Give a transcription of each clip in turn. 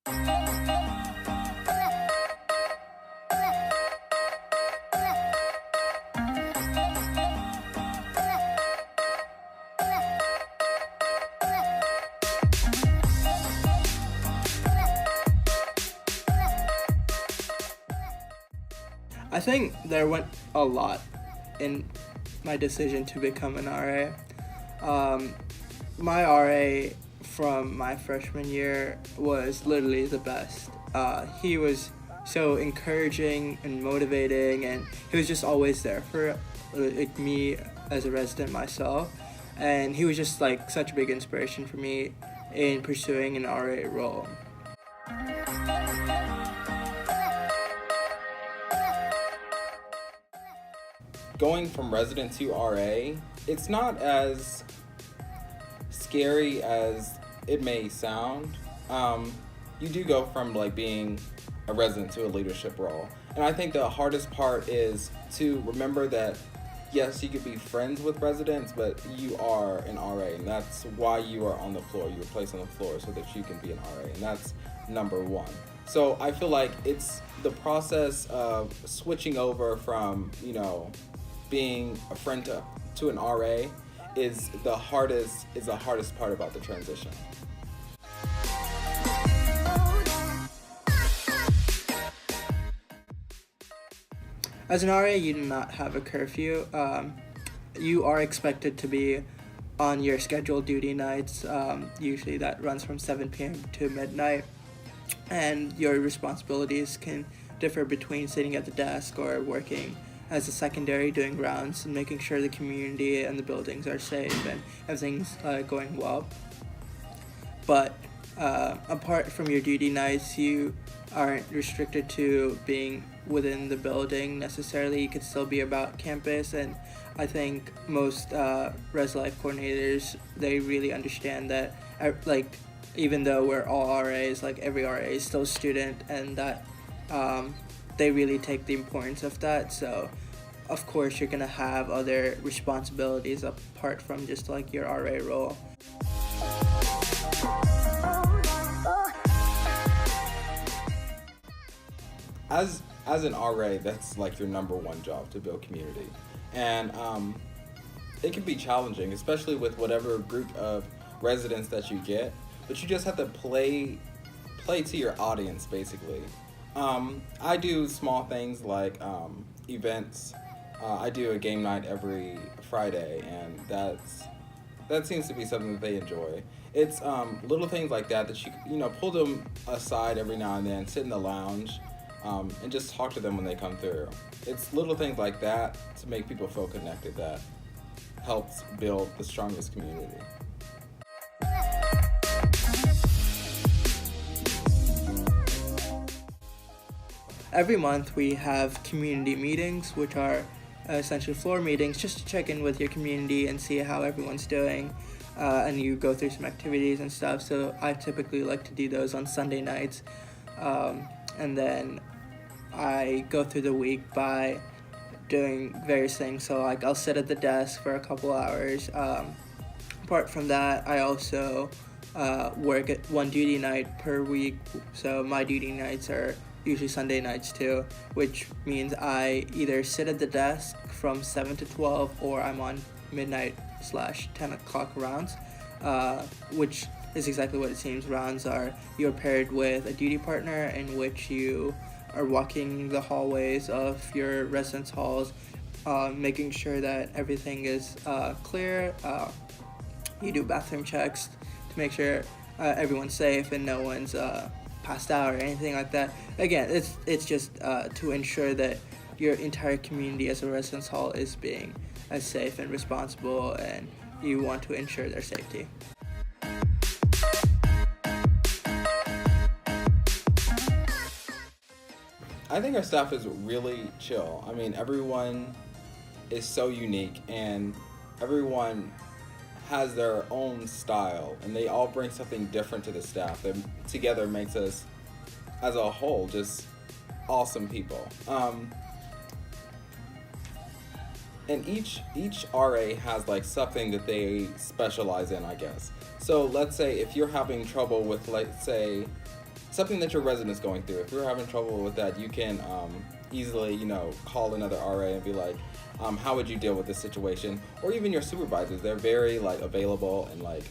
I think there went a lot in my decision to become an RA. My RA from my freshman year was literally the best. He was so encouraging and motivating, and he was just always there for me as a resident myself. And he was just like such a big inspiration for me in pursuing an RA role. Going from resident to RA, it's not as scary as it may sound. You do go from like being a resident to a leadership role. And I think the hardest part is to remember that yes, you could be friends with residents, but you are an RA, and that's why you are on the floor. You were placed on the floor so that you can be an RA, and that's number one. So I feel like it's the process of switching over from, being a friend to an RA is the hardest part about the transition. As an RA, you do not have a curfew. You are expected to be on your scheduled duty nights. Usually that runs from 7 p.m. to midnight. And your responsibilities can differ between sitting at the desk or working as a secondary, doing rounds and making sure the community and the buildings are safe and everything's going well. But apart from your duty nights, you aren't restricted to being within the building necessarily. You could still be about campus, and I think most res life coordinators, they really understand that even though we're all RAs, like every RA is still a student, and that they really take the importance of that. So of course you're gonna have other responsibilities apart from just like your RA role. As an RA, that's like your number one job, to build community. And it can be challenging, especially with whatever group of residents that you get, but you just have to play to your audience, basically. I do small things like events. I do a game night every Friday, and that seems to be something that they enjoy. It's little things like that you pull them aside every now and then, sit in the lounge, and just talk to them when they come through. It's little things like that to make people feel connected that helps build the strongest community. Every month we have community meetings, which are essentially floor meetings just to check in with your community and see how everyone's doing, and you go through some activities and stuff. So I typically like to do those on Sunday nights, and then I go through the week by doing various things. So like I'll sit at the desk for a couple hours. Apart from that, I also work at one duty night per week. So my duty nights are usually Sunday nights too, which means I either sit at the desk from 7 to 12 or I'm on midnight/10 o'clock rounds, which is exactly what it seems. Rounds are you're paired with a duty partner in which you are walking the hallways of your residence halls, making sure that everything is clear. You do bathroom checks to make sure everyone's safe and no one's passed out or anything like that. Again, it's just to ensure that your entire community as a residence hall is being as safe and responsible, and you want to ensure their safety. I think our staff is really chill. I mean, everyone is so unique, and everyone has their own style, and they all bring something different to the staff that together makes us, as a whole, just awesome people. And each RA has like something that they specialize in, I guess. So let's say if you're having trouble with, let's say, something that your resident's going through. If you're having trouble with that, you can easily, call another RA and be like, how would you deal with this situation? Or even your supervisors, they're very like available and like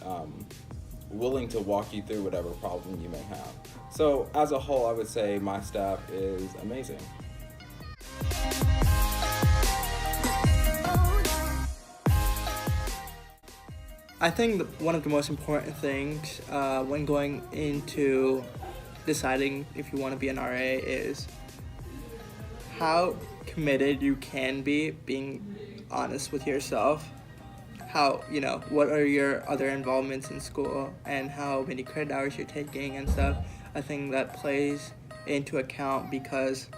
willing to walk you through whatever problem you may have. So as a whole, I would say my staff is amazing. I think one of the most important things when going into deciding if you want to be an RA is how committed you can be, being honest with yourself. How, what are your other involvements in school and how many credit hours you're taking and stuff. I think that plays into account because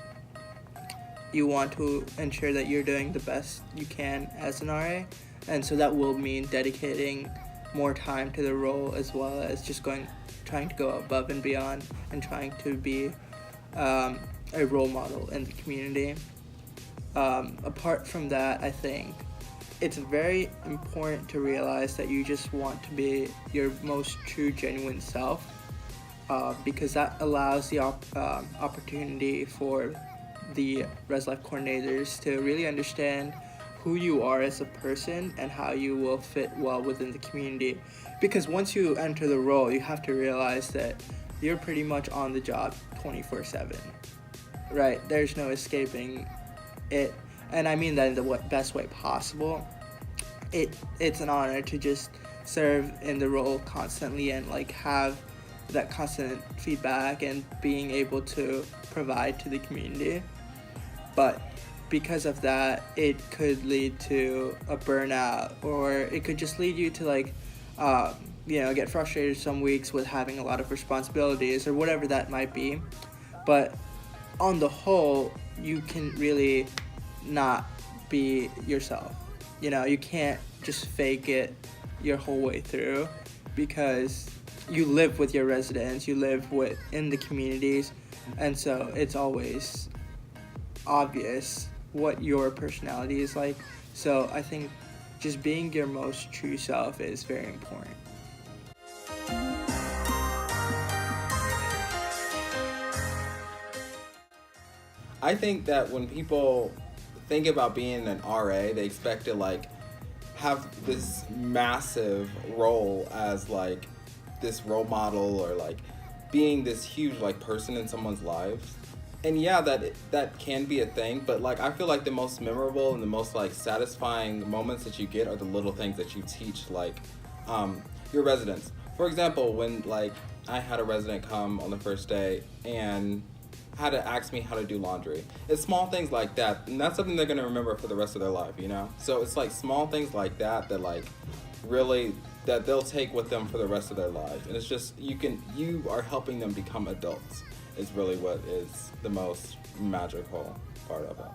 you want to ensure that you're doing the best you can as an RA. And so that will mean dedicating more time to the role as well as just trying to go above and beyond and trying to be a role model in the community. Apart from that, I think it's very important to realize that you just want to be your most true, genuine self, because that allows the opportunity for the Res Life coordinators to really understand who you are as a person and how you will fit well within the community. Because once you enter the role, you have to realize that you're pretty much on the job 24/7, right? There's no escaping it, and I mean that in the best way possible. It's an honor to just serve in the role constantly and like have that constant feedback and being able to provide to the community. But because of that, it could lead to a burnout, or it could just lead you to get frustrated some weeks with having a lot of responsibilities or whatever that might be. But on the whole, you can really not be yourself. You can't just fake it your whole way through, because you live with your residents, you live in the communities, and so it's always obvious what your personality is like. So I think just being your most true self is very important. I think that when people think about being an RA, they expect to like have this massive role as like this role model or like being this huge like person in someone's lives. And yeah, that can be a thing, but like I feel like the most memorable and the most like satisfying moments that you get are the little things that you teach like your residents. For example, when like I had a resident come on the first day and had to ask me how to do laundry. It's small things like that, and that's something they're gonna remember for the rest of their life, So it's like small things like that that like really that they'll take with them for the rest of their life. And it's just you are helping them become adults is really what is the most magical part of it.